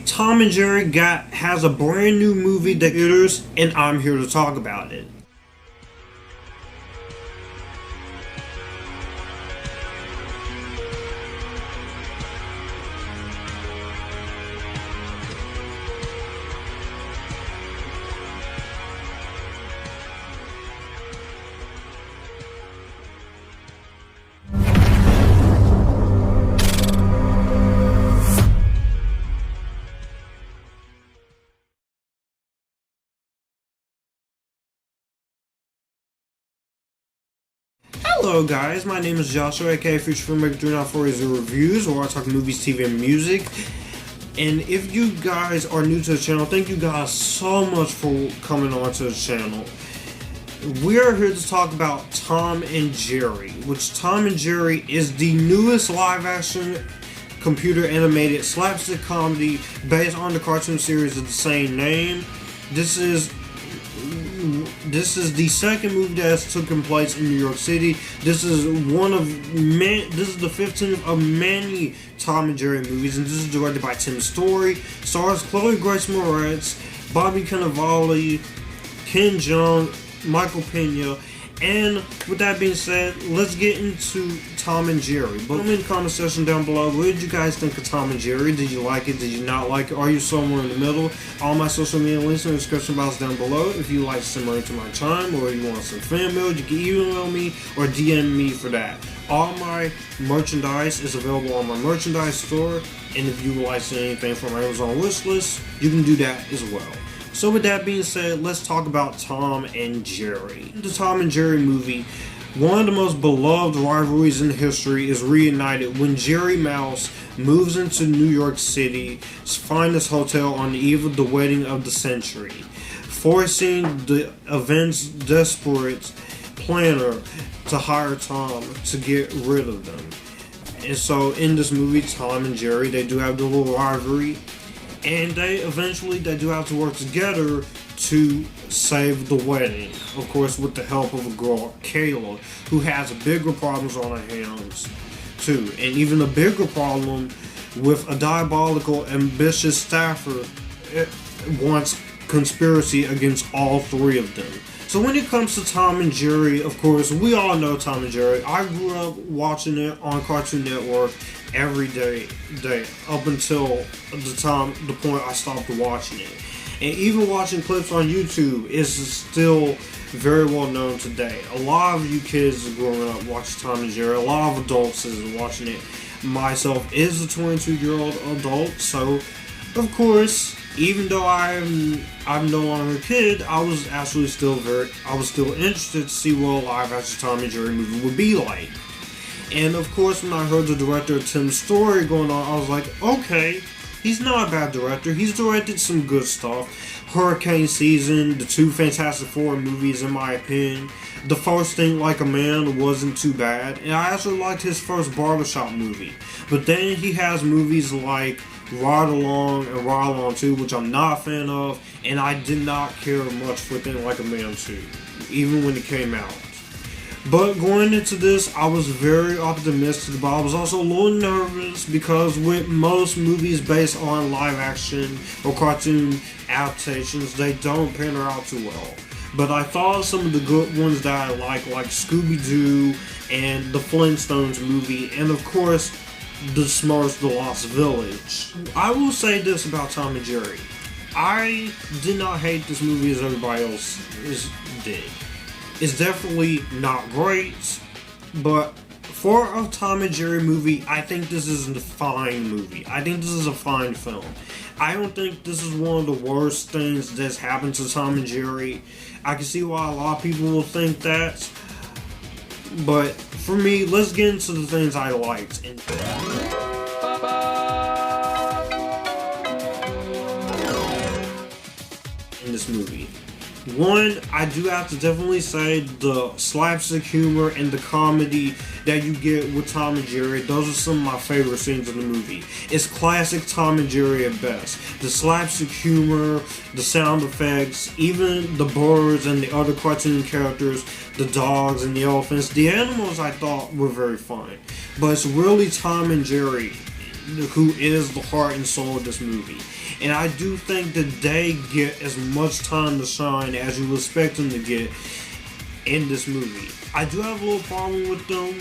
Tom and Jerry has a brand new movie that theaters, and I'm here to talk about it. Hello guys, my name is Joshua, aka Future Filmmaker 3940 Reviews, where I talk movies, TV, and music. And if you guys are new to the channel, thank you guys so much for coming on to the channel. We are here to talk about Tom and Jerry, which Tom and Jerry is the newest live-action computer animated slapstick comedy based on the cartoon series of the same name. This is the second movie that has taken place in New York City. This is the 15th of many Tom and Jerry movies, and this is directed by Tim Story. Stars Chloë Grace Moretz, Bobby Cannavale, Ken Jeong, Michael Peña. And with that being said, let's get into Tom and Jerry. But in the comment section down below, what did you guys think of Tom and Jerry? Did you like it? Did you not like it? Are you somewhere in the middle? All my social media links in the description box down below. If you like to send money to my time, or you want some fan mail, you can email me or DM me for that. All my merchandise is available on my merchandise store, and if you would like to send anything from my Amazon wishlist, you can do that as well. So with that being said, let's talk about Tom and Jerry. The Tom and Jerry movie, one of the most beloved rivalries in history, is reunited when Jerry Mouse moves into New York City's finest hotel on the eve of the wedding of the century, forcing the event's desperate planner to hire Tom to get rid of them. And so in this movie, Tom and Jerry, they do have the little rivalry. And they do have to work together to save the wedding. Of course, with the help of a girl, Kayla, who has bigger problems on her hands, too. And even a bigger problem with a diabolical, ambitious staffer wants conspiracy against all three of them. So when it comes to Tom and Jerry, of course, we all know Tom and Jerry. I grew up watching it on Cartoon Network every day up until the point I stopped watching it. And even watching clips on YouTube is still very well known today. A lot of you kids growing up watching Tom and Jerry. A lot of adults is watching it. Myself is a 22-year-old adult, so of course, even though I'm no longer a kid, I was still interested to see what a live-action Tom and Jerry movie would be like. And of course, when I heard the director Tim's story going on, I was like, okay, he's not a bad director. He's directed some good stuff. Hurricane Season, the two Fantastic Four movies, in my opinion. The first Think Like a Man wasn't too bad, and I actually liked his first Barbershop movie. But then he has movies like Ride Along and Ride Along 2, which I'm not a fan of, and I did not care much for Think Like a Man 2, even when it came out. But going into this, I was very optimistic, but I was also a little nervous because with most movies based on live action or cartoon adaptations, they don't pan out too well. But I thought some of the good ones that I like Scooby-Doo and the Flintstones movie, and of course, The Smurfs, The Lost Village. I will say this about Tom and Jerry. I did not hate this movie as everybody else did. It's definitely not great, but for a Tom and Jerry movie, I think this is a fine movie. I think this is a fine film. I don't think this is one of the worst things that's happened to Tom and Jerry. I can see why a lot of people will think that, but for me, let's get into the things I liked. In this movie. One, I do have to definitely say the slapstick humor and the comedy that you get with Tom and Jerry, those are some of my favorite scenes in the movie. It's classic Tom and Jerry at best. The slapstick humor, the sound effects, even the birds and the other cartoon characters, the dogs and the elephants, the animals I thought were very fun. But it's really Tom and Jerry who is the heart and soul of this movie. And I do think that they get as much time to shine as you expect them to get in this movie. I do have a little problem with them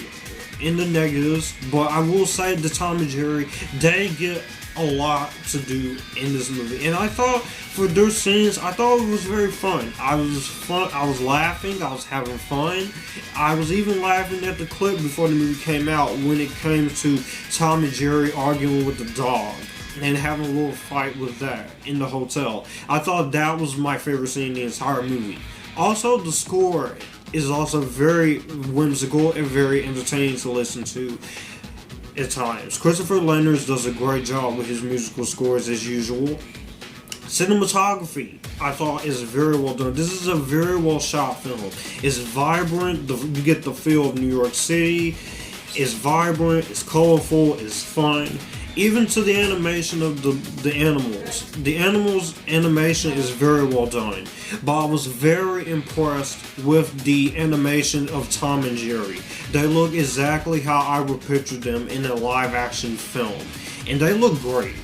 in the negatives, but I will say that Tom and Jerry, they get a lot to do in this movie. And I thought for their scenes, I thought it was very fun. I was laughing, I was having fun. I was even laughing at the clip before the movie came out when it came to Tom and Jerry arguing with the dog and having a little fight with that in the hotel. I thought that was my favorite scene in the entire movie. Also, the score is also very whimsical and very entertaining to listen to at times. Christopher Landers does a great job with his musical scores as usual. Cinematography, I thought, is very well done. This is a very well shot film. It's vibrant. You get the feel of New York City. It's vibrant. It's colorful. It's fun. Even to the animation of the animals. The animals' animation is very well done. But I was very impressed with the animation of Tom and Jerry. They look exactly how I would picture them in a live action film. And they look great.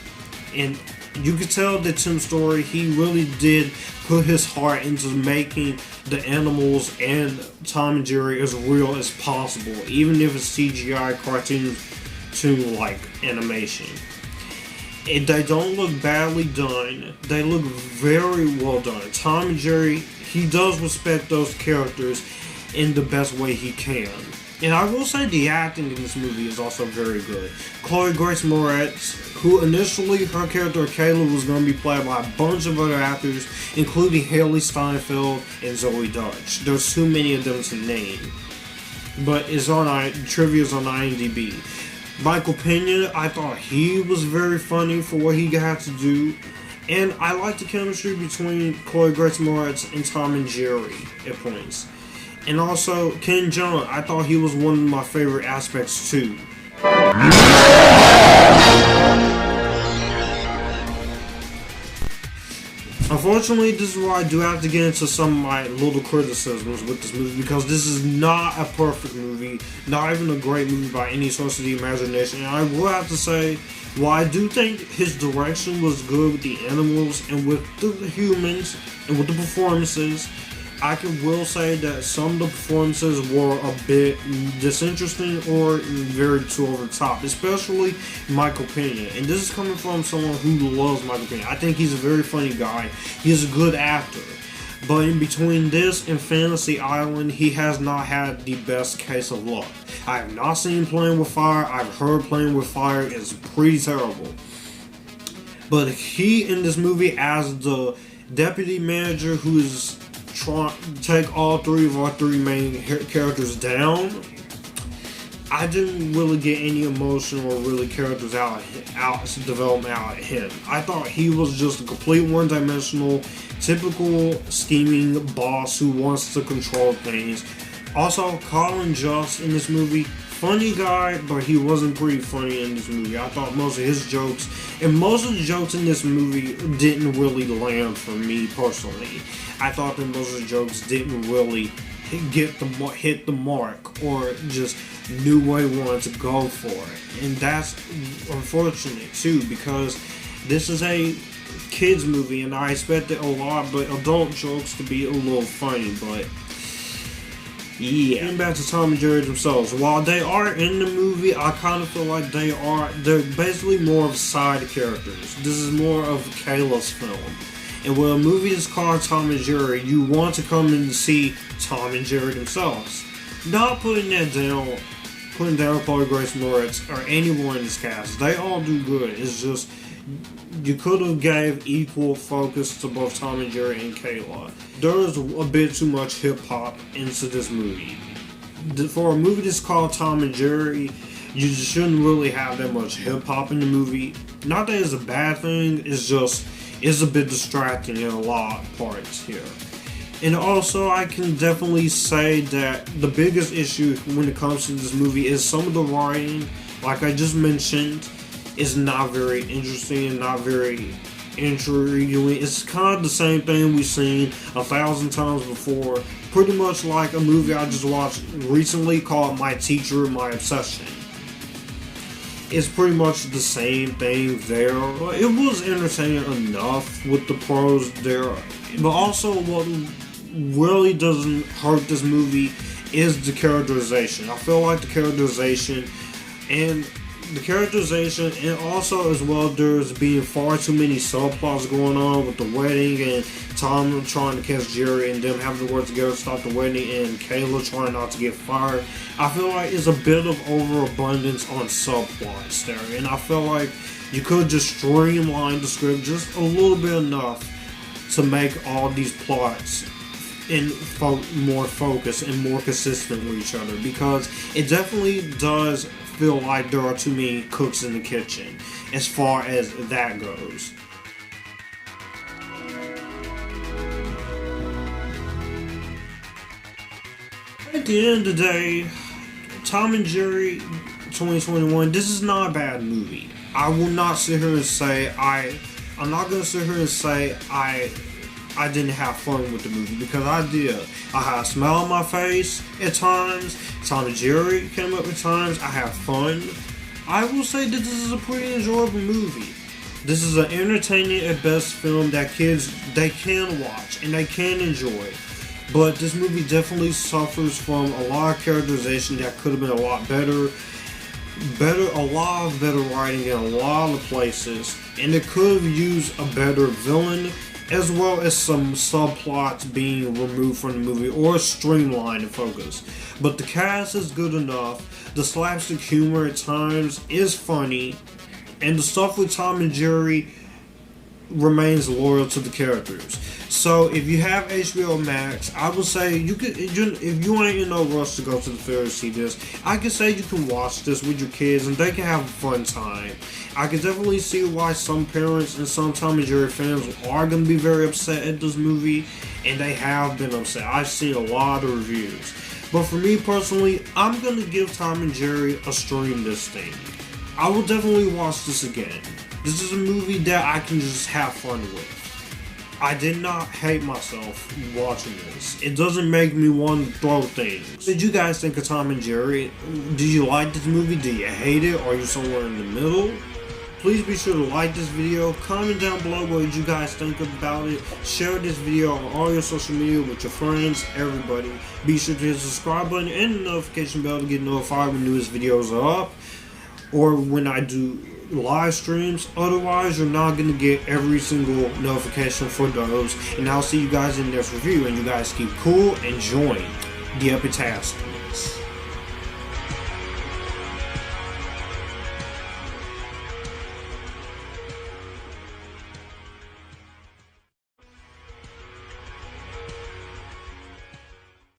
And you could tell that Tim Story, he really did put his heart into making the animals and Tom and Jerry as real as possible. Even if it's CGI cartoon to like animation. And they don't look badly done. They look very well done. Tom and Jerry, he does respect those characters in the best way he can. And I will say the acting in this movie is also very good. Chloë Grace Moretz, who initially her character Kayla was going to be played by a bunch of other actors, including Haley Steinfeld and Zoe Dutch. There's too many of them to name. But it's on trivia's on IMDb. Michael Peña, I thought he was very funny for what he got to do. And I like the chemistry between Chloë Grace Moretz and Tom and Jerry at points. And also, Ken Jeong, I thought he was one of my favorite aspects too. Unfortunately, this is where I do have to get into some of my little criticisms with this movie, because this is not a perfect movie, not even a great movie by any source of the imagination. And I will have to say, while I do think his direction was good with the animals and with the humans and with the performances, I will say that some of the performances were a bit disinteresting or very too over the top, especially Michael Peña. And this is coming from someone who loves Michael Peña. I think he's a very funny guy. He's a good actor. But in between this and Fantasy Island, he has not had the best case of luck. I have not seen Playing with Fire. I've heard Playing with Fire is pretty terrible. But he in this movie as the deputy manager who is trying to take all three of our three main characters down, I didn't really get any emotion or really characters development out of him. I thought he was just a complete one-dimensional, typical scheming boss who wants to control things. Also, Colin Jost in this movie, funny guy, but he wasn't pretty funny in this movie. I thought most of his jokes, and most of the jokes in this movie didn't really land for me personally. I thought that most of the jokes didn't really hit the mark or just knew what he wanted to go for. And that's unfortunate too, because this is a kids movie and I expected a lot but adult jokes to be a little funny, but yeah. Getting back to Tom and Jerry themselves, while they are in the movie, I kind of feel like they're basically more of side characters. This is more of Kayla's film. And when a movie is called Tom and Jerry, you want to come in to see Tom and Jerry themselves. Not putting down Chloë Grace Moretz or anyone in this cast. They all do good. It's just, you could have gave equal focus to both Tom and Jerry and Kayla. There is a bit too much hip-hop into this movie. For a movie that's called Tom and Jerry, you just shouldn't really have that much hip-hop in the movie. Not that it's a bad thing, it's a bit distracting in a lot of parts here. And also, I can definitely say that the biggest issue when it comes to this movie is some of the writing, like I just mentioned, is not very interesting and not very intriguing. It's kind of the same thing we've seen 1,000 times before. Pretty much like a movie I just watched recently called My Teacher, My Obsession. it's pretty much the same thing there. It was entertaining enough with the pros there, but also what really doesn't hurt this movie is the characterization. I feel like the characterization and also as well, there's being far too many subplots going on with the wedding and Tom trying to catch Jerry and them having to work together to stop the wedding and Kayla trying not to get fired. I feel like it's a bit of overabundance on subplots there, and I feel like you could just streamline the script just a little bit enough to make all these plots more focused and more consistent with each other, because it definitely does feel like there are too many cooks in the kitchen as far as that goes. At the end of the day, Tom and Jerry 2021, this is not a bad movie. I will not sit here and say I'm not gonna sit here and say I didn't have fun with the movie, because I did. I had a smile on my face at times. Tom and Jerry came up at times. I had fun. I will say that this is a pretty enjoyable movie. This is an entertaining at best film that kids, they can watch and they can enjoy. But this movie definitely suffers from a lot of characterization that could have been a lot better. A lot of better writing in a lot of places. And it could have used a better villain, as well as some subplots being removed from the movie or streamlined in focus. But the cast is good enough. The slapstick humor at times is funny, and the stuff with Tom and Jerry remains loyal to the characters. So if you have HBO Max, I would say if you ain't in no rush to go to the fair to see this, I could say you can watch this with your kids and they can have a fun time. I can definitely see why some parents and some Tom and Jerry fans are going to be very upset at this movie, and they have been upset. I've seen a lot of reviews. But for me personally, I'm going to give Tom and Jerry a stream this thing. I will definitely watch this again. This is a movie that I can just have fun with. I did not hate myself watching this. It doesn't make me want to throw things. What did you guys think of Tom and Jerry? Did you like this movie? Did you hate it? Are you somewhere in the middle? Please be sure to like this video, comment down below what you guys think about it, share this video on all your social media with your friends, everybody. Be sure to hit the subscribe button and the notification bell to get notified when newest videos are up, or when I do live streams. Otherwise, you're not going to get every single notification for those. And I'll see you guys in the next review, and you guys keep cool and join the Epictasticness.